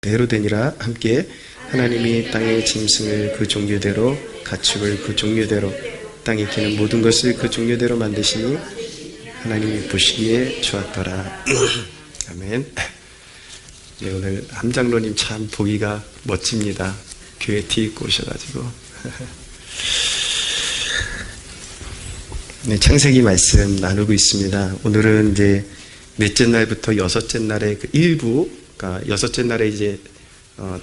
대로 되니라. 함께 하나님이 땅의 짐승을 그 종류대로 가축을 그 종류대로 땅에 기는 모든 것을 그 종류대로 만드시니 하나님이 보시기에 좋았더라. 아멘. 네, 오늘 함장로님 참 보기가 멋집니다. 교회 티 입고 오셔가지고. 네, 창세기 말씀 나누고 있습니다. 오늘은 이제 넷째 날부터 여섯째 날의 그 일부, 그러니까 여섯째 날에 이제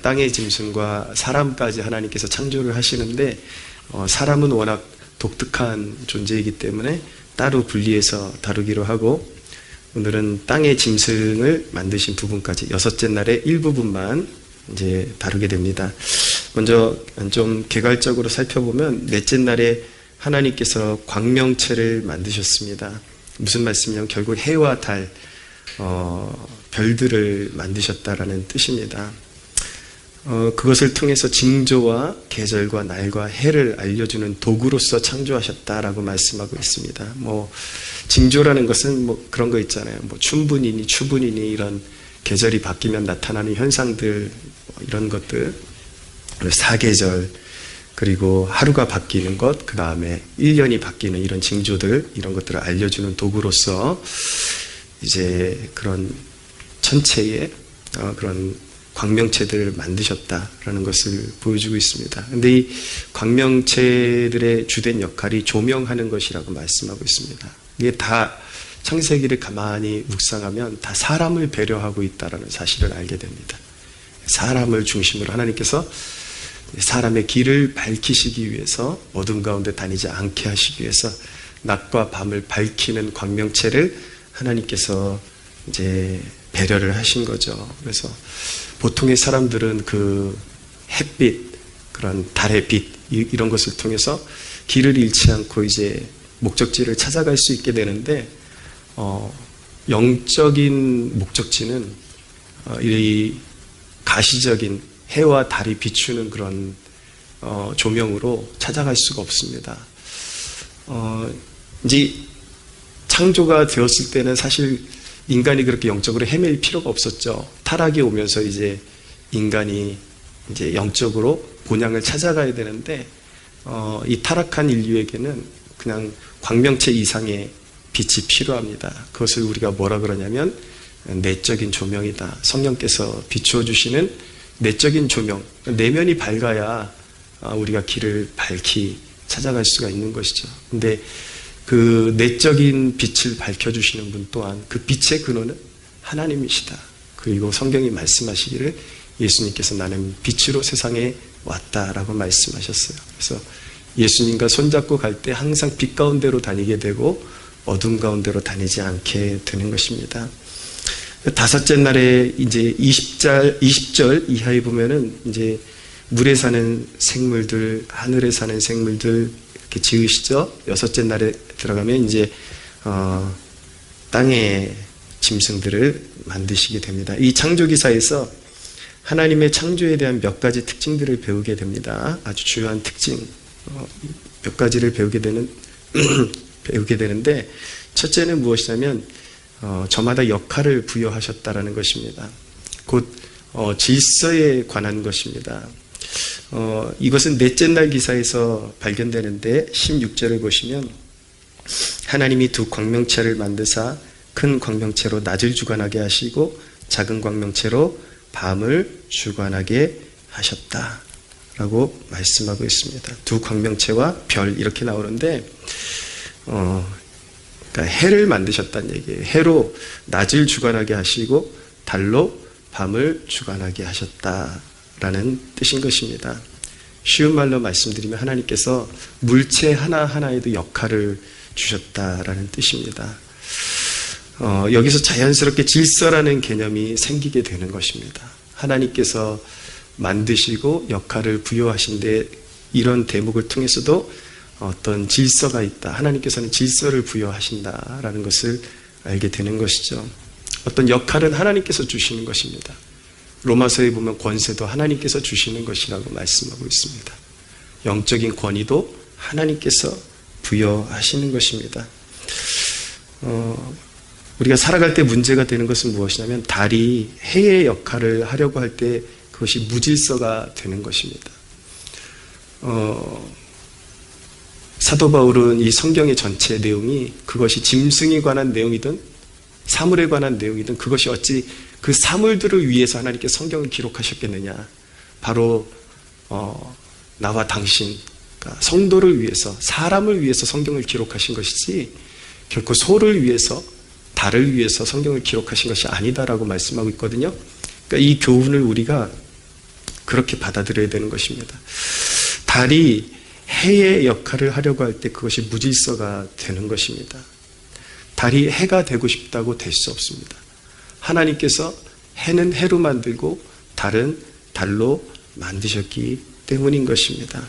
땅의 짐승과 사람까지 하나님께서 창조를 하시는데, 사람은 워낙 독특한 존재이기 때문에 따로 분리해서 다루기로 하고, 오늘은 땅의 짐승을 만드신 부분까지 여섯째 날의 일부분만 이제 다루게 됩니다. 먼저 좀 개괄적으로 살펴보면 넷째 날에 하나님께서 광명체를 만드셨습니다. 무슨 말씀이냐면 결국 해와 달, 별들을 만드셨다라는 뜻입니다. 그것을 통해서 징조와 계절과 날과 해를 알려주는 도구로서 창조하셨다라고 말씀하고 있습니다. 징조라는 것은 그런 거 있잖아요. 춘분이니 추분이니 이런 계절이 바뀌면 나타나는 현상들, 이런 것들, 사계절, 그리고 하루가 바뀌는 것, 그 다음에 1년이 바뀌는 이런 징조들, 이런 것들을 알려주는 도구로서 이제 그런 천체의 그런 광명체들을 만드셨다라는 것을 보여주고 있습니다. 근데 이 광명체들의 주된 역할이 조명하는 것이라고 말씀하고 있습니다. 이게 다 창세기를 가만히 묵상하면 다 사람을 배려하고 있다는 사실을 알게 됩니다. 사람을 중심으로 하나님께서 사람의 길을 밝히시기 위해서, 어둠 가운데 다니지 않게 하시기 위해서 낮과 밤을 밝히는 광명체를 하나님께서 이제 배려를 하신 거죠. 그래서 보통의 사람들은 그 햇빛, 그런 달의 빛, 이런 것을 통해서 길을 잃지 않고 이제 목적지를 찾아갈 수 있게 되는데, 영적인 목적지는 이 가시적인 해와 달이 비추는 그런 조명으로 찾아갈 수가 없습니다. 이제 창조가 되었을 때는 사실 인간이 그렇게 영적으로 헤맬 필요가 없었죠. 타락이 오면서 이제 인간이 이제 영적으로 본향을 찾아가야 되는데, 이 타락한 인류에게는 그냥 광명체 이상의 빛이 필요합니다. 그것을 우리가 뭐라 그러냐면 내적인 조명이다. 성령께서 비추어 주시는 내적인 조명, 내면이 밝아야 우리가 길을 밝히 찾아갈 수가 있는 것이죠. 근데 그 내적인 빛을 밝혀주시는 분 또한 그 빛의 근원은 하나님이시다. 그리고 성경이 말씀하시기를 예수님께서 나는 빛으로 세상에 왔다라고 말씀하셨어요. 그래서 예수님과 손잡고 갈 때 항상 빛 가운데로 다니게 되고 어둠 가운데로 다니지 않게 되는 것입니다. 다섯째 날에 이제 20절 이하에 보면은 이제 물에 사는 생물들, 하늘에 사는 생물들 이렇게 지으시죠. 여섯째 날에 들어가면 이제 땅의 짐승들을 만드시게 됩니다. 이 창조기사에서 하나님의 창조에 대한 몇 가지 특징들을 배우게 됩니다. 아주 중요한 특징 몇 가지를 배우게 되는데, 첫째는 무엇이냐면 저마다 역할을 부여하셨다라는 것입니다. 곧 질서에 관한 것입니다. 이것은 넷째 날 기사에서 발견되는데 16절을 보시면 하나님이 두 광명체를 만드사 큰 광명체로 낮을 주관하게 하시고 작은 광명체로 밤을 주관하게 하셨다라고 말씀하고 있습니다. 두 광명체와 별 이렇게 나오는데, 그러니까 해를 만드셨다는 얘기예요. 해로 낮을 주관하게 하시고 달로 밤을 주관하게 하셨다라는 뜻인 것입니다. 쉬운 말로 말씀드리면 하나님께서 물체 하나하나에도 역할을 주셨다라는 뜻입니다. 여기서 자연스럽게 질서라는 개념이 생기게 되는 것입니다. 하나님께서 만드시고 역할을 부여하신데 이런 대목을 통해서도 어떤 질서가 있다. 하나님께서는 질서를 부여하신다라는 것을 알게 되는 것이죠. 어떤 역할은 하나님께서 주시는 것입니다. 로마서에 보면 권세도 하나님께서 주시는 것이라고 말씀하고 있습니다. 영적인 권위도 하나님께서 부여하시는 것입니다. 우리가 살아갈 때 문제가 되는 것은 무엇이냐면 달이 해의 역할을 하려고 할 때 그것이 무질서가 되는 것입니다. 사도 바울은 이 성경의 전체 내용이 그것이 짐승에 관한 내용이든 사물에 관한 내용이든 그것이 어찌 그 사물들을 위해서 하나님께 성경을 기록하셨겠느냐. 바로 나와 당신, 그러니까 성도를 위해서, 사람을 위해서 성경을 기록하신 것이지 결코 소를 위해서, 달을 위해서 성경을 기록하신 것이 아니다라고 말씀하고 있거든요. 그러니까 이 교훈을 우리가 그렇게 받아들여야 되는 것입니다. 달이 해의 역할을 하려고 할 때 그것이 무질서가 되는 것입니다. 달이 해가 되고 싶다고 될 수 없습니다. 하나님께서 해는 해로 만들고 달은 달로 만드셨기 때문인 것입니다.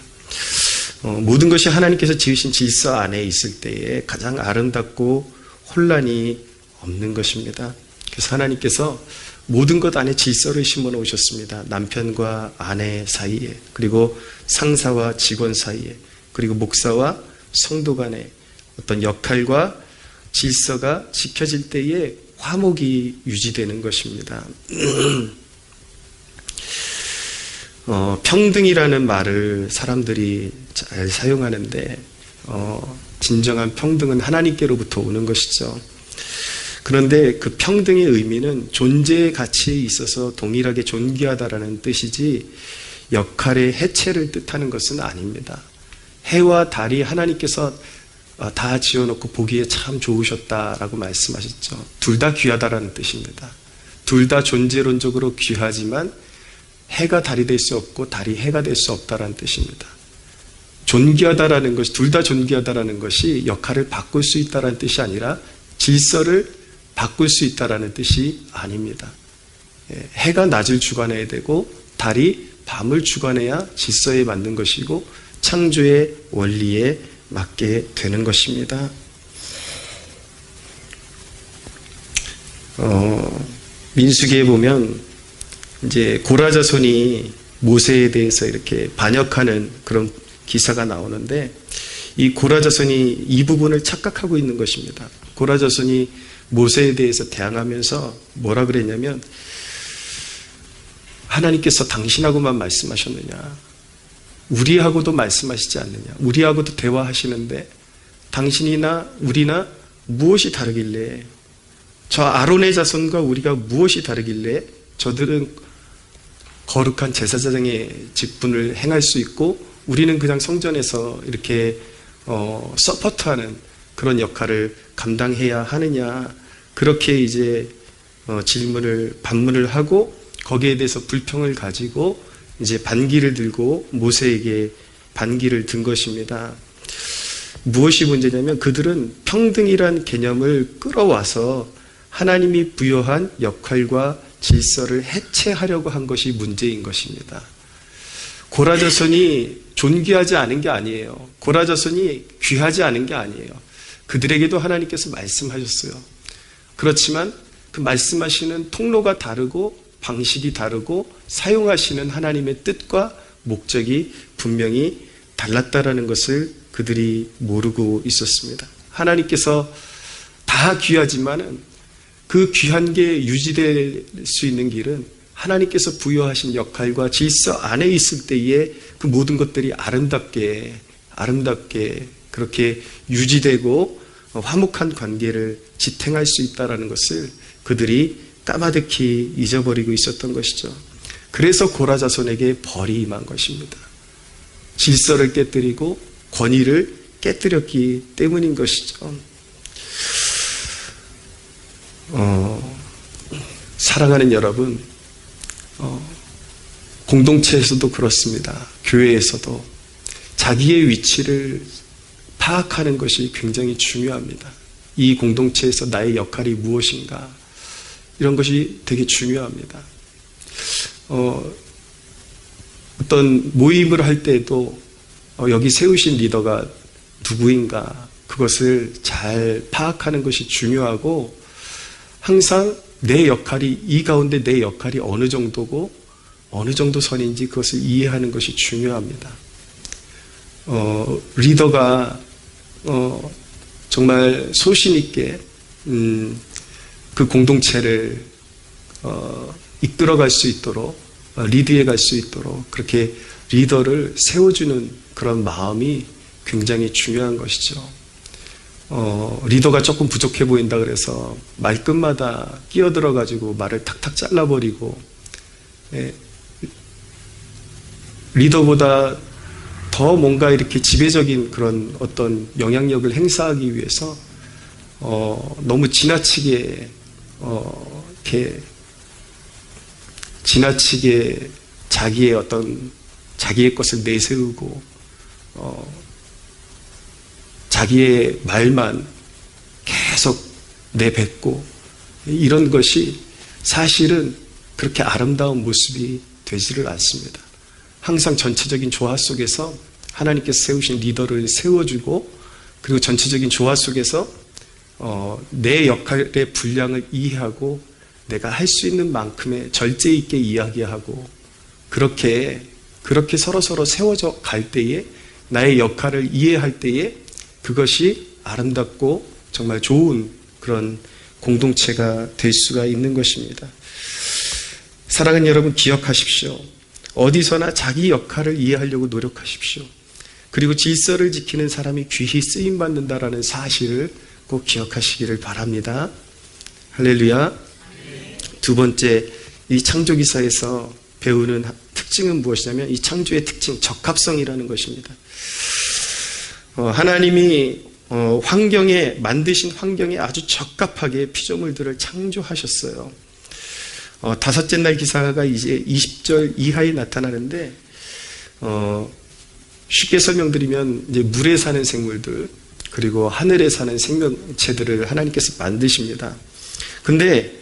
모든 것이 하나님께서 지으신 질서 안에 있을 때에 가장 아름답고 혼란이 없는 것입니다. 그래서 하나님께서 모든 것 안에 질서를 심어 놓으셨습니다. 남편과 아내 사이에, 그리고 상사와 직원 사이에, 그리고 목사와 성도 간의 어떤 역할과 질서가 지켜질 때에 화목이 유지되는 것입니다. 평등이라는 말을 사람들이 잘 사용하는데 진정한 평등은 하나님께로부터 오는 것이죠. 그런데 그 평등의 의미는 존재의 가치에 있어서 동일하게 존귀하다라는 뜻이지 역할의 해체를 뜻하는 것은 아닙니다. 해와 달이 하나님께서 다 지어놓고 보기에 참 좋으셨다라고 말씀하셨죠. 둘 다 귀하다라는 뜻입니다. 둘 다 존재론적으로 귀하지만 해가 달이 될 수 없고 달이 해가 될 수 없다라는 뜻입니다. 존귀하다라는 것이, 둘 다 존귀하다라는 것이 역할을 바꿀 수 있다라는 뜻이 아니라 질서를 바꿀 수 있다라는 뜻이 아닙니다. 해가 낮을 주관해야 되고 달이 밤을 주관해야 질서에 맞는 것이고 창조의 원리에 맞게 되는 것입니다. 민수기에 보면 이제 고라자손이 모세에 대해서 이렇게 반역하는 그런 기사가 나오는데 이 고라자손이 이 부분을 착각하고 있는 것입니다. 고라자손이 모세에 대해서 대항하면서 뭐라 그랬냐면 하나님께서 당신하고만 말씀하셨느냐, 우리하고도 말씀하시지 않느냐, 우리하고도 대화하시는데 당신이나 우리나 무엇이 다르길래, 저 아론의 자손과 우리가 무엇이 다르길래 저들은 거룩한 제사장의 직분을 행할 수 있고 우리는 그냥 성전에서 이렇게 서포트하는 그런 역할을 감당해야 하느냐, 그렇게 이제 반문을 하고 거기에 대해서 불평을 가지고 이제 반기를 들고 모세에게 반기를 든 것입니다. 무엇이 문제냐면 그들은 평등이란 개념을 끌어와서 하나님이 부여한 역할과 질서를 해체하려고 한 것이 문제인 것입니다. 고라자손이 존귀하지 않은 게 아니에요. 고라자손이 귀하지 않은 게 아니에요. 그들에게도 하나님께서 말씀하셨어요. 그렇지만 그 말씀하시는 통로가 다르고 방식이 다르고 사용하시는 하나님의 뜻과 목적이 분명히 달랐다라는 것을 그들이 모르고 있었습니다. 하나님께서 다 귀하지만은 그 귀한 게 유지될 수 있는 길은 하나님께서 부여하신 역할과 질서 안에 있을 때에 그 모든 것들이 아름답게 그렇게 유지되고 화목한 관계를 지탱할 수 있다는 것을 그들이 까마득히 잊어버리고 있었던 것이죠. 그래서 고라자손에게 벌이 임한 것입니다. 질서를 깨뜨리고 권위를 깨뜨렸기 때문인 것이죠. 사랑하는 여러분, 공동체에서도 그렇습니다. 교회에서도 자기의 위치를 파악하는 것이 굉장히 중요합니다. 이 공동체에서 나의 역할이 무엇인가, 이런 것이 되게 중요합니다. 어떤 모임을 할 때에도 여기 세우신 리더가 누구인가, 그것을 잘 파악하는 것이 중요하고, 항상 내 역할이, 이 가운데 내 역할이 어느 정도고 어느 정도 선인지 그것을 이해하는 것이 중요합니다. 리더가 정말 소신 있게 그 공동체를 이끌어갈 수 있도록 리드해 갈 수 있도록 그렇게 리더를 세워주는 그런 마음이 굉장히 중요한 것이죠. 리더가 조금 부족해 보인다 그래서 말끝마다 끼어들어 가지고 말을 탁탁 잘라버리고, 리더보다 더 뭔가 이렇게 지배적인 그런 어떤 영향력을 행사하기 위해서 너무 지나치게 이렇게 지나치게 자기의 것을 내세우고 자기의 말만 계속 내뱉고, 이런 것이 사실은 그렇게 아름다운 모습이 되지를 않습니다. 항상 전체적인 조화 속에서 하나님께서 세우신 리더를 세워주고, 그리고 전체적인 조화 속에서 내 역할의 분량을 이해하고 내가 할 수 있는 만큼의 절제 있게 이야기하고, 그렇게 서로서로 세워져 갈 때에, 나의 역할을 이해할 때에 그것이 아름답고 정말 좋은 그런 공동체가 될 수가 있는 것입니다. 사랑하는 여러분, 기억하십시오. 어디서나 자기 역할을 이해하려고 노력하십시오. 그리고 질서를 지키는 사람이 귀히 쓰임받는다라는 사실을 꼭 기억하시기를 바랍니다. 할렐루야. 두 번째, 이 창조기사에서 배우는 특징은 무엇이냐면, 이 창조의 특징, 적합성이라는 것입니다. 하나님이 만드신 환경에 아주 적합하게 피조물들을 창조하셨어요. 다섯째 날 기사가 이제 20절 이하에 나타나는데, 쉽게 설명드리면 이제 물에 사는 생물들, 그리고 하늘에 사는 생명체들을 하나님께서 만드십니다. 근데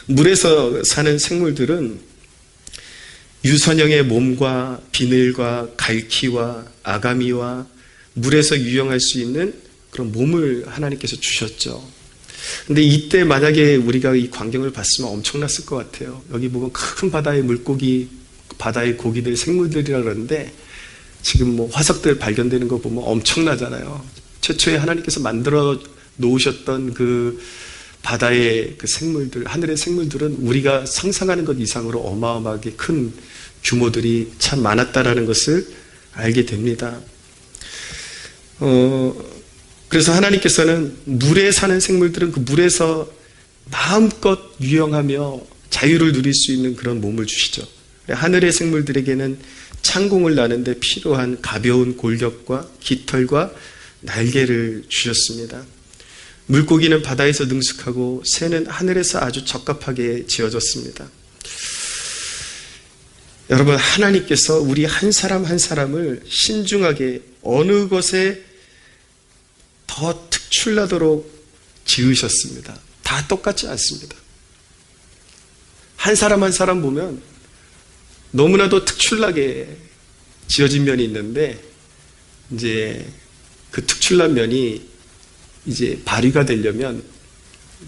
물에서 사는 생물들은 유선형의 몸과 비늘과 갈퀴와 아가미와 물에서 유영할 수 있는 그런 몸을 하나님께서 주셨죠. 근데 이때 만약에 우리가 이 광경을 봤으면 엄청났을 것 같아요. 여기 보면 큰 바다의 물고기, 바다의 고기들, 생물들이라 그러는데, 지금 뭐 화석들 발견되는 거 보면 엄청나잖아요. 최초에 하나님께서 만들어 놓으셨던 그 바다의 그 생물들, 하늘의 생물들은 우리가 상상하는 것 이상으로 어마어마하게 큰 규모들이 참 많았다라는 것을 알게 됩니다. 그래서 하나님께서는 물에 사는 생물들은 그 물에서 마음껏 유영하며 자유를 누릴 수 있는 그런 몸을 주시죠. 하늘의 생물들에게는 창공을 나는데 필요한 가벼운 골격과 깃털과 날개를 주셨습니다. 물고기는 바다에서 능숙하고 새는 하늘에서 아주 적합하게 지어졌습니다. 여러분, 하나님께서 우리 한 사람 한 사람을 신중하게 어느 것에 더 특출나도록 지으셨습니다. 다 똑같지 않습니다. 한 사람 한 사람 보면 너무나도 특출나게 지어진 면이 있는데, 이제 그 특출난 면이 이제 발휘가 되려면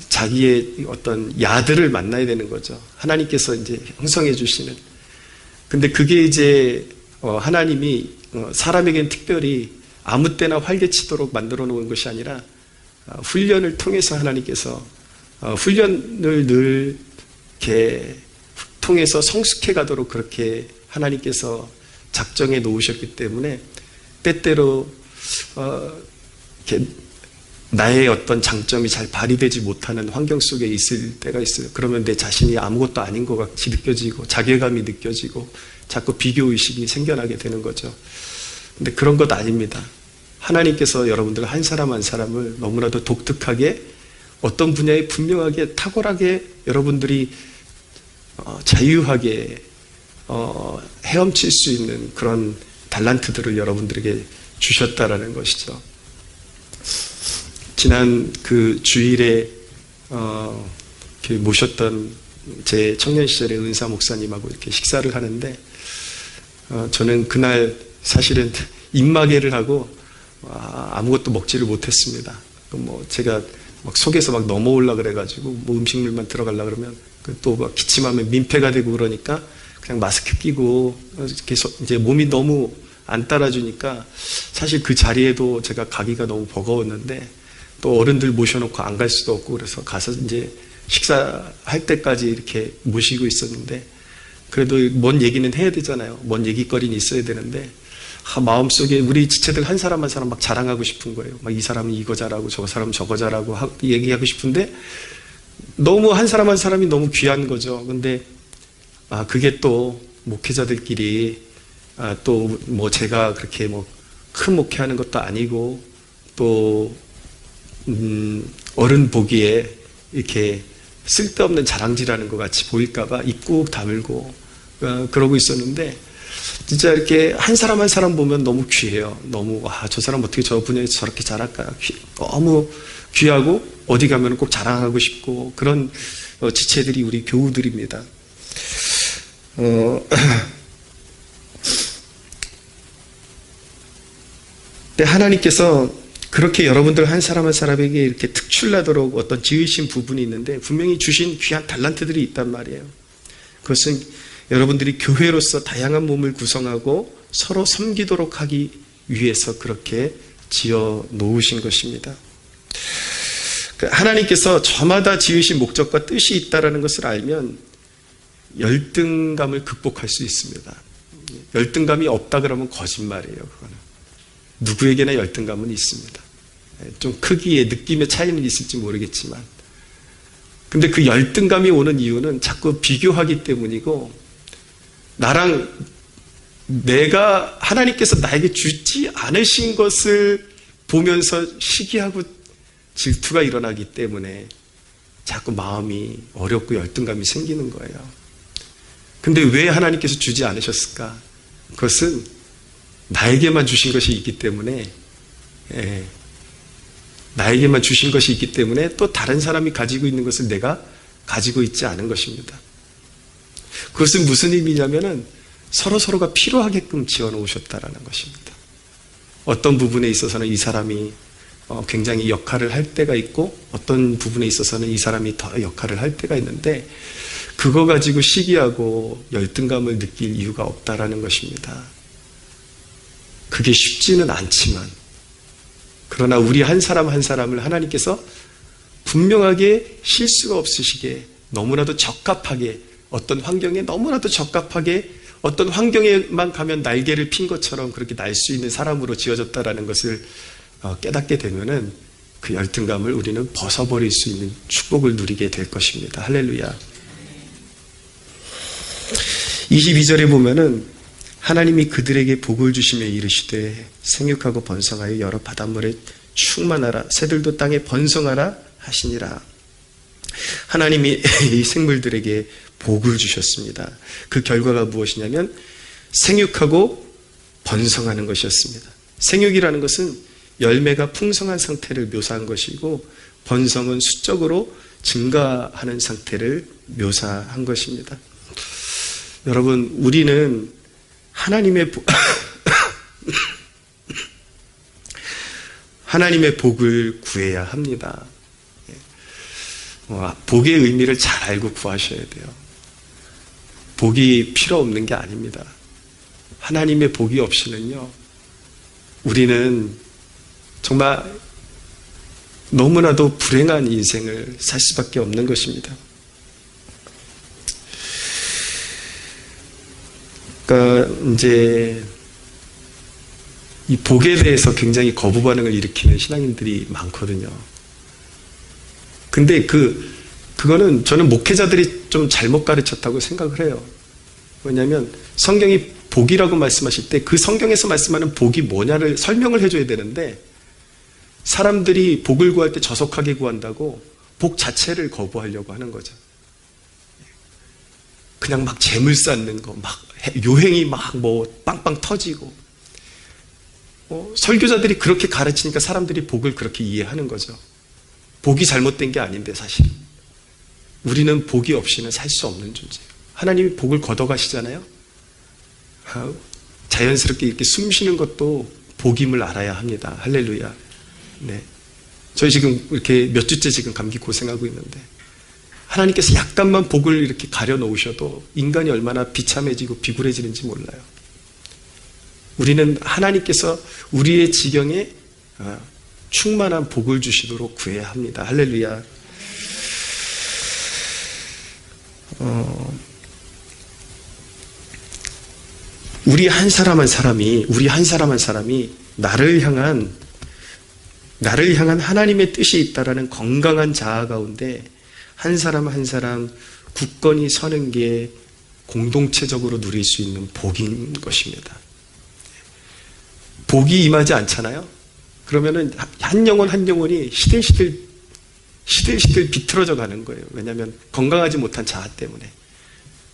자기의 어떤 야들을 만나야 되는 거죠. 하나님께서 이제 형성해 주시는. 근데 그게 이제 하나님이 사람에겐 특별히 아무 때나 활개치도록 만들어 놓은 것이 아니라, 훈련을 통해서 하나님께서 훈련을 늘 이렇게 통해서 성숙해 가도록 그렇게 하나님께서 작정해 놓으셨기 때문에, 때때로 이렇게 나의 어떤 장점이 잘 발휘되지 못하는 환경 속에 있을 때가 있어요. 그러면 내 자신이 아무것도 아닌 것 같이 느껴지고, 자괴감이 느껴지고, 자꾸 비교의식이 생겨나게 되는 거죠. 근데 그런 것 아닙니다. 하나님께서 여러분들 한 사람 한 사람을 너무나도 독특하게, 어떤 분야에 분명하게 탁월하게 여러분들이 자유하게 헤엄칠 수 있는 그런 달란트들을 여러분들에게 주셨다라는 것이죠. 지난 그 주일에 이렇게 모셨던 제 청년 시절의 은사 목사님하고 이렇게 식사를 하는데, 저는 그날 사실은 입마개를 하고 아무것도 먹지를 못했습니다. 뭐 제가 막 속에서 막 넘어올라 그래가지고 뭐 음식물만 들어가려 그러면 또 막 기침하면 민폐가 되고 그러니까 그냥 마스크 끼고 계속 이제 몸이 너무 안 따라주니까 사실 그 자리에도 제가 가기가 너무 버거웠는데, 또 어른들 모셔놓고 안 갈 수도 없고 그래서 가서 이제 식사할 때까지 이렇게 모시고 있었는데 그래도 뭔 얘기는 해야 되잖아요. 뭔 얘기거리는 있어야 되는데 마음속에 우리 지체들 한 사람 한 사람 막 자랑하고 싶은 거예요. 막 이 사람은 이거 잘하고 저 사람은 저거 잘하고 얘기하고 싶은데 너무 한 사람 한 사람이 너무 귀한 거죠. 근데 그게 또 목회자들끼리 또 뭐 제가 그렇게 뭐 큰 목회하는 것도 아니고 또 어른 보기에 이렇게 쓸데없는 자랑질하는 것 같이 보일까봐 입 꾹 다물고 그러고 있었는데 진짜 이렇게 한 사람 한 사람 보면 너무 귀해요. 너무 저 사람 어떻게 저 분야에서 저렇게 잘할까 너무 귀하고 어디 가면 꼭 자랑하고 싶고 그런 지체들이 우리 교우들입니다. 근데 하나님께서 그렇게 여러분들 한 사람 한 사람에게 이렇게 특출나도록 어떤 지으신 부분이 있는데 분명히 주신 귀한 달란트들이 있단 말이에요. 그것은 여러분들이 교회로서 다양한 몸을 구성하고 서로 섬기도록 하기 위해서 그렇게 지어 놓으신 것입니다. 하나님께서 저마다 지으신 목적과 뜻이 있다는 것을 알면 열등감을 극복할 수 있습니다. 열등감이 없다 그러면 거짓말이에요. 그거는. 누구에게나 열등감은 있습니다. 좀 크기의 느낌의 차이는 있을지 모르겠지만 근데 그 열등감이 오는 이유는 자꾸 비교하기 때문이고 나랑 내가 하나님께서 나에게 주지 않으신 것을 보면서 시기하고 질투가 일어나기 때문에 자꾸 마음이 어렵고 열등감이 생기는 거예요. 근데 왜 하나님께서 주지 않으셨을까? 그것은 나에게만 주신 것이 있기 때문에 나에게만 주신 것이 있기 때문에 또 다른 사람이 가지고 있는 것을 내가 가지고 있지 않은 것입니다. 그것은 무슨 의미냐면은 서로가 필요하게끔 지어놓으셨다라는 것입니다. 어떤 부분에 있어서는 이 사람이 굉장히 역할을 할 때가 있고 어떤 부분에 있어서는 이 사람이 더 역할을 할 때가 있는데 그거 가지고 시기하고 열등감을 느낄 이유가 없다라는 것입니다. 그게 쉽지는 않지만 그러나 우리 한 사람 한 사람을 하나님께서 분명하게 실수가 없으시게 너무나도 적합하게 어떤 환경에 너무나도 적합하게 어떤 환경에만 가면 날개를 핀 것처럼 그렇게 날 수 있는 사람으로 지어졌다라는 것을 깨닫게 되면은 그 열등감을 우리는 벗어버릴 수 있는 축복을 누리게 될 것입니다. 할렐루야. 22절에 보면은 하나님이 그들에게 복을 주시며 이르시되 생육하고 번성하여 여러 바닷물에 충만하라 새들도 땅에 번성하라 하시니라. 하나님이 이 생물들에게 복을 주셨습니다. 그 결과가 무엇이냐면 생육하고 번성하는 것이었습니다. 생육이라는 것은 열매가 풍성한 상태를 묘사한 것이고 번성은 수적으로 증가하는 상태를 묘사한 것입니다. 여러분 우리는 하나님의 복을 구해야 합니다. 복의 의미를 잘 알고 구하셔야 돼요. 복이 필요 없는 게 아닙니다. 하나님의 복이 없이는요, 우리는 정말 너무나도 불행한 인생을 살 수밖에 없는 것입니다. 그러니까 이제 이 복에 대해서 굉장히 거부 반응을 일으키는 신앙인들이 많거든요. 근데 그거는 저는 목회자들이 좀 잘못 가르쳤다고 생각을 해요. 왜냐하면 성경이 복이라고 말씀하실 때 그 성경에서 말씀하는 복이 뭐냐를 설명을 해줘야 되는데 사람들이 복을 구할 때 저속하게 구한다고 복 자체를 거부하려고 하는 거죠. 그냥 막 재물 쌓는 거, 막 요행이 막 뭐 빵빵 터지고 설교자들이 그렇게 가르치니까 사람들이 복을 그렇게 이해하는 거죠. 복이 잘못된 게 아닌데 사실 우리는 복이 없이는 살 수 없는 존재예요. 하나님이 복을 걷어가시잖아요. 자연스럽게 이렇게 숨 쉬는 것도 복임을 알아야 합니다. 할렐루야. 네. 저희 지금 이렇게 몇 주째 지금 감기 고생하고 있는데 하나님께서 약간만 복을 이렇게 가려 놓으셔도 인간이 얼마나 비참해지고 비굴해지는지 몰라요. 우리는 하나님께서 우리의 지경에 충만한 복을 주시도록 구해야 합니다. 할렐루야. 우리 한 사람 한 사람이 나를 향한 하나님의 뜻이 있다라는 건강한 자아 가운데 한 사람 한 사람 굳건히 서는 게 공동체적으로 누릴 수 있는 복인 것입니다. 복이 임하지 않잖아요. 그러면은 한 영혼이 시들시들 비틀어져 가는 거예요. 왜냐하면 건강하지 못한 자아 때문에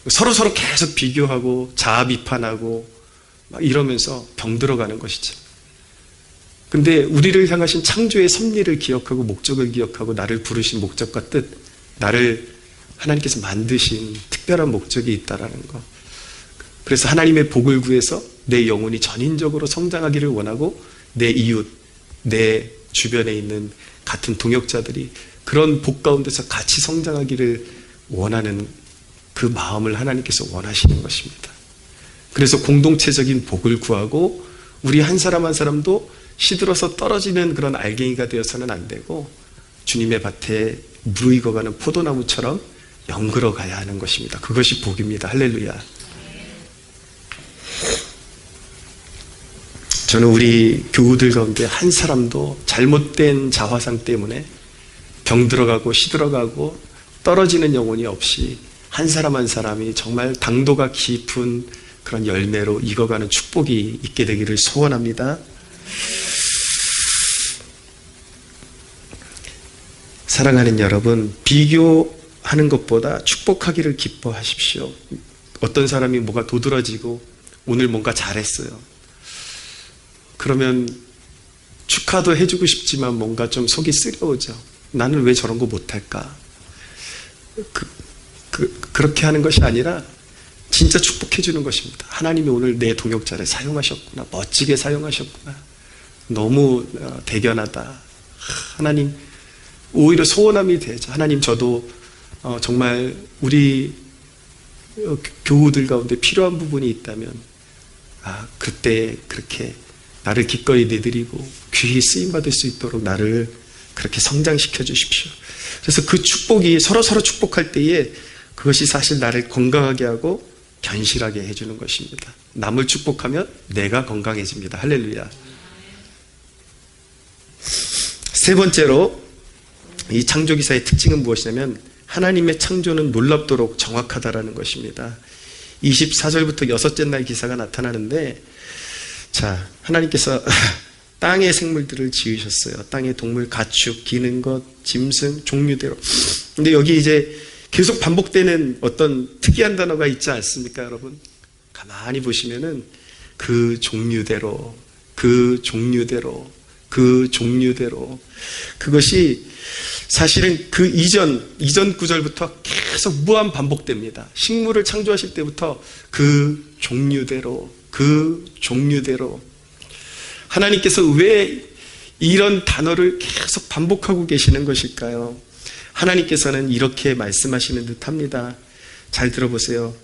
서로 계속 비교하고 자아 비판하고 막 이러면서 병들어가는 것이죠. 근데 우리를 향하신 창조의 섭리를 기억하고 목적을 기억하고 나를 부르신 목적과 뜻, 나를 하나님께서 만드신 특별한 목적이 있다라는 거. 그래서 하나님의 복을 구해서 내 영혼이 전인적으로 성장하기를 원하고 내 이웃, 내 주변에 있는 같은 동역자들이 그런 복 가운데서 같이 성장하기를 원하는 그 마음을 하나님께서 원하시는 것입니다. 그래서 공동체적인 복을 구하고 우리 한 사람 한 사람도 시들어서 떨어지는 그런 알갱이가 되어서는 안 되고 주님의 밭에 무르익어가는 포도나무처럼 연그러 가야 하는 것입니다. 그것이 복입니다. 할렐루야. 저는 우리 교우들 가운데 한 사람도 잘못된 자화상 때문에 병들어가고 시들어가고 떨어지는 영혼이 없이 한 사람 한 사람이 정말 당도가 깊은 그런 열매로 익어가는 축복이 있게 되기를 소원합니다. 사랑하는 여러분, 비교하는 것보다 축복하기를 기뻐하십시오. 어떤 사람이 뭐가 도드라지고 오늘 뭔가 잘했어요. 그러면 축하도 해주고 싶지만 뭔가 좀 속이 쓰려오죠. 나는 왜 저런 거 못할까? 그렇게 하는 것이 아니라 진짜 축복해 주는 것입니다. 하나님이 오늘 내 동역자를 사용하셨구나. 멋지게 사용하셨구나. 너무 대견하다. 하나님, 오히려 소원함이 되죠. 하나님, 저도 정말 우리 교우들 가운데 필요한 부분이 있다면 그때 그렇게 나를 기꺼이 내드리고 귀히 쓰임받을 수 있도록 나를 그렇게 성장시켜 주십시오. 그래서 그 축복이 서로 축복할 때에 그것이 사실 나를 건강하게 하고 견실하게 해주는 것입니다. 남을 축복하면 내가 건강해집니다. 할렐루야. 세 번째로 이 창조기사의 특징은 무엇이냐면 하나님의 창조는 놀랍도록 정확하다라는 것입니다. 24절부터 여섯째 날 기사가 나타나는데, 자, 하나님께서 땅의 생물들을 지으셨어요. 땅의 동물, 가축, 기는 것, 짐승, 종류대로. 근데 여기 이제 계속 반복되는 어떤 특이한 단어가 있지 않습니까, 여러분? 가만히 보시면은 그 종류대로, 그것이 사실은 그 이전 구절부터 계속 무한 반복됩니다. 식물을 창조하실 때부터 그 종류대로. 하나님께서 왜 이런 단어를 계속 반복하고 계시는 것일까요? 하나님께서는 이렇게 말씀하시는 듯 합니다. 잘 들어보세요.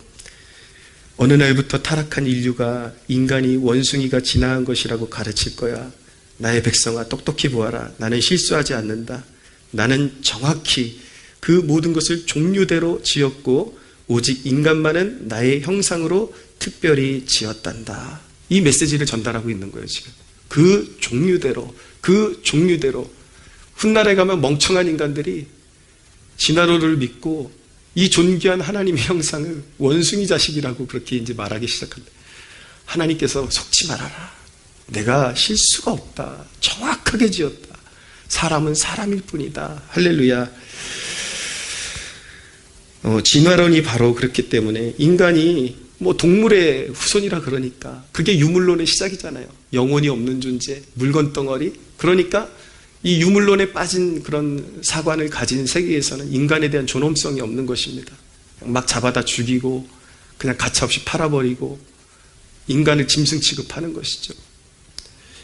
어느 날부터 타락한 인류가 인간이 원숭이가 진화한 것이라고 가르칠 거야. 나의 백성아, 똑똑히 보아라. 나는 실수하지 않는다. 나는 정확히 그 모든 것을 종류대로 지었고 오직 인간만은 나의 형상으로 특별히 지었단다. 이 메시지를 전달하고 있는 거예요, 지금. 그 종류대로. 훗날에 가면 멍청한 인간들이 진화론을 믿고 이 존귀한 하나님의 형상을 원숭이 자식이라고 그렇게 이제 말하기 시작한다. 하나님께서 속지 말아라. 내가 실수가 없다. 정확하게 지었다. 사람은 사람일 뿐이다. 할렐루야. 진화론이 바로 그렇기 때문에 인간이 동물의 후손이라 그러니까 그게 유물론의 시작이잖아요. 영혼이 없는 존재, 물건 덩어리. 그러니까 이 유물론에 빠진 그런 사관을 가진 세계에서는 인간에 대한 존엄성이 없는 것입니다. 막 잡아다 죽이고 그냥 가차없이 팔아버리고 인간을 짐승 취급하는 것이죠.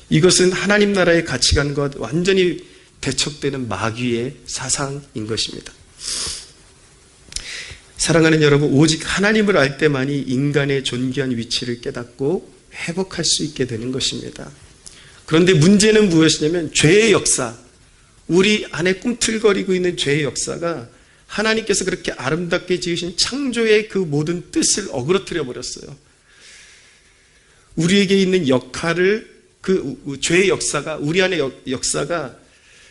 이것은 하나님 나라의 가치관과 완전히 배척되는 마귀의 사상인 것입니다. 사랑하는 여러분, 오직 하나님을 알 때만이 인간의 존귀한 위치를 깨닫고 회복할 수 있게 되는 것입니다. 그런데 문제는 무엇이냐면 죄의 역사, 우리 안에 꿈틀거리고 있는 죄의 역사가 하나님께서 그렇게 아름답게 지으신 창조의 그 모든 뜻을 어그러뜨려 버렸어요. 우리에게 있는 역할을, 그 죄의 역사가, 우리 안의 역사가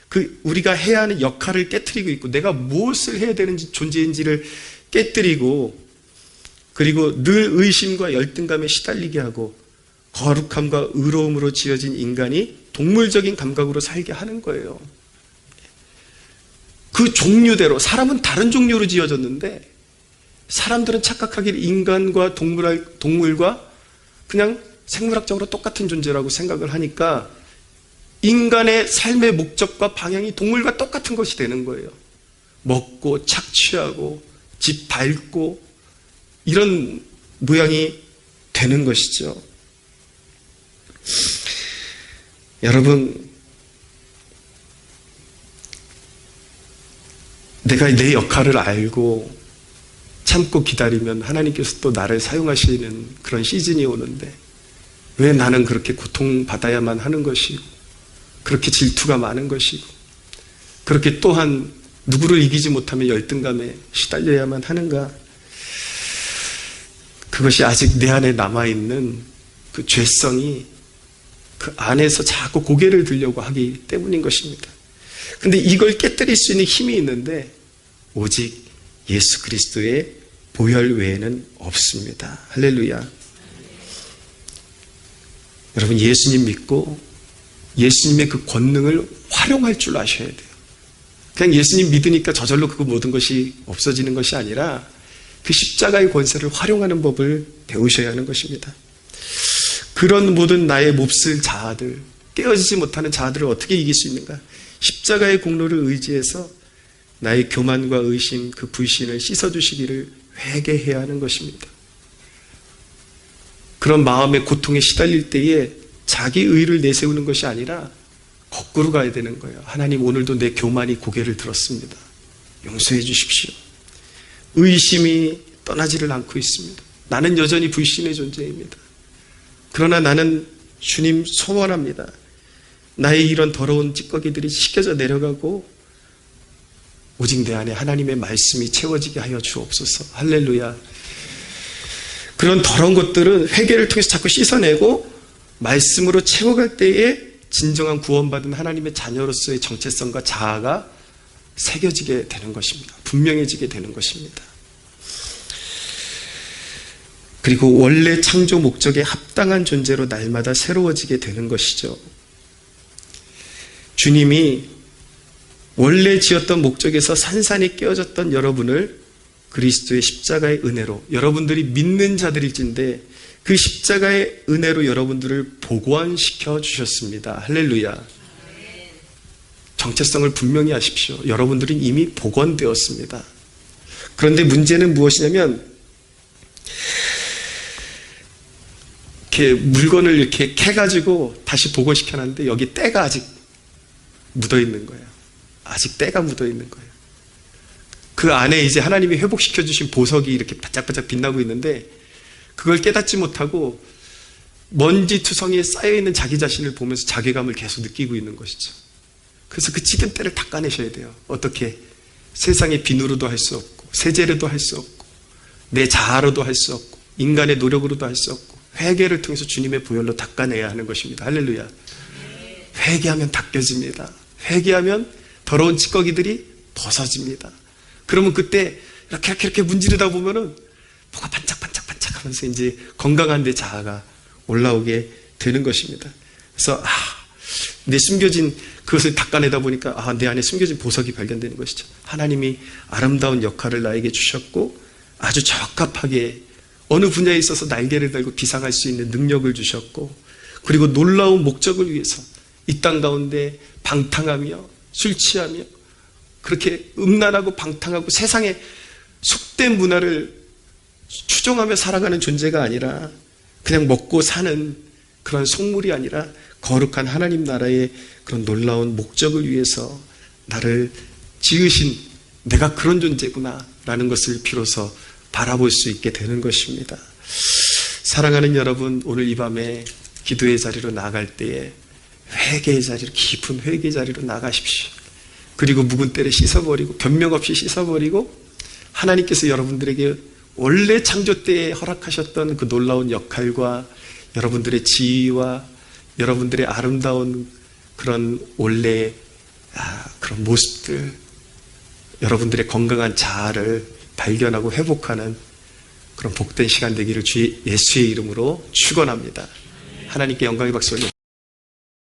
그 우리가 해야 하는 역할을 깨트리고 있고, 내가 무엇을 해야 되는지, 존재인지를 깨트리고, 그리고 늘 의심과 열등감에 시달리게 하고, 거룩함과 의로움으로 지어진 인간이 동물적인 감각으로 살게 하는 거예요. 그 종류대로, 사람은 다른 종류로 지어졌는데 사람들은 착각하기를 인간과 동물과 그냥 생물학적으로 똑같은 존재라고 생각을 하니까 인간의 삶의 목적과 방향이 동물과 똑같은 것이 되는 거예요. 먹고 착취하고 집 밟고 이런 모양이 되는 것이죠. 여러분, 내가 내 역할을 알고 참고 기다리면 하나님께서 또 나를 사용하시는 그런 시즌이 오는데, 왜 나는 그렇게 고통받아야만 하는 것이고, 그렇게 질투가 많은 것이고, 그렇게 또한 누구를 이기지 못하면 열등감에 시달려야만 하는가? 그것이 아직 내 안에 남아있는 그 죄성이 그 안에서 자꾸 고개를 들려고 하기 때문인 것입니다. 근데 이걸 깨뜨릴 수 있는 힘이 있는데 오직 예수 그리스도의 보혈 외에는 없습니다. 할렐루야. 여러분, 예수님 믿고 예수님의 그 권능을 활용할 줄 아셔야 돼요. 그냥 예수님 믿으니까 저절로 그 모든 것이 없어지는 것이 아니라 그 십자가의 권세를 활용하는 법을 배우셔야 하는 것입니다. 그런 모든 나의 몹쓸 자아들, 깨어지지 못하는 자아들을 어떻게 이길 수 있는가? 십자가의 공로를 의지해서 나의 교만과 의심, 그 불신을 씻어주시기를 회개해야 하는 것입니다. 그런 마음의 고통에 시달릴 때에 자기 의를 내세우는 것이 아니라 거꾸로 가야 되는 거예요. 하나님, 오늘도 내 교만이 고개를 들었습니다. 용서해 주십시오. 의심이 떠나지를 않고 있습니다. 나는 여전히 불신의 존재입니다. 그러나 나는 주님 소원합니다. 나의 이런 더러운 찌꺼기들이 씻겨져 내려가고 오직 내 안에 하나님의 말씀이 채워지게 하여 주옵소서. 할렐루야. 그런 더러운 것들은 회개를 통해서 자꾸 씻어내고 말씀으로 채워갈 때에 진정한 구원받은 하나님의 자녀로서의 정체성과 자아가 새겨지게 되는 것입니다. 분명해지게 되는 것입니다. 그리고 원래 창조 목적에 합당한 존재로 날마다 새로워지게 되는 것이죠. 주님이 원래 지었던 목적에서 산산이 깨어졌던 여러분을 그리스도의 십자가의 은혜로, 여러분들이 믿는 자들일진데 그 십자가의 은혜로 여러분들을 복원시켜 주셨습니다. 할렐루야. 정체성을 분명히 하십시오. 여러분들은 이미 복원되었습니다. 그런데 문제는 무엇이냐면, 이렇게 물건을 이렇게 캐가지고 다시 복원시켜놨는데 여기 때가 아직 묻어있는 거예요. 아직 때가 묻어있는 거예요. 그 안에 이제 하나님이 회복시켜 주신 보석이 이렇게 바짝바짝 빛나고 있는데 그걸 깨닫지 못하고 먼지 투성이에 쌓여있는 자기 자신을 보면서 자괴감을 계속 느끼고 있는 것이죠. 그래서 그 찌든 때를 닦아내셔야 돼요. 어떻게? 세상의 비누로도 할 수 없고, 세제로도 할 수 없고, 내 자아로도 할 수 없고, 인간의 노력으로도 할 수 없고, 회개를 통해서 주님의 보혈로 닦아내야 하는 것입니다. 할렐루야. 회개하면 닦여집니다. 회개하면 더러운 찌꺼기들이 벗어집니다. 그러면 그때 이렇게 문지르다 보면은 뭐가 반짝반짝반짝 하면서 이제 건강한 내 자아가 올라오게 되는 것입니다. 그래서 내 숨겨진 그것을 닦아내다 보니까 내 안에 숨겨진 보석이 발견되는 것이죠. 하나님이 아름다운 역할을 나에게 주셨고 아주 적합하게 어느 분야에 있어서 날개를 달고 비상할 수 있는 능력을 주셨고, 그리고 놀라운 목적을 위해서 이 땅 가운데 방탕하며 술 취하며 그렇게 음란하고 방탕하고 세상의 속된 문화를 추종하며 살아가는 존재가 아니라 그냥 먹고 사는 그런 속물이 아니라 거룩한 하나님 나라의 그런 놀라운 목적을 위해서 나를 지으신, 내가 그런 존재구나 라는 것을 비로소 바라볼 수 있게 되는 것입니다. 사랑하는 여러분, 오늘 이 밤에 기도의 자리로 나아갈 때에 회개의 자리로, 깊은 회개의 자리로 나가십시오. 그리고 묵은 때를 씻어버리고, 변명 없이 씻어버리고, 하나님께서 여러분들에게 원래 창조 때에 허락하셨던 그 놀라운 역할과 여러분들의 지위와 여러분들의 아름다운 그런 원래 그런 모습들, 여러분들의 건강한 자아를 발견하고 회복하는 그런 복된 시간 되기를 주 예수의 이름으로 축원합니다. 하나님께 영광의 박수 올려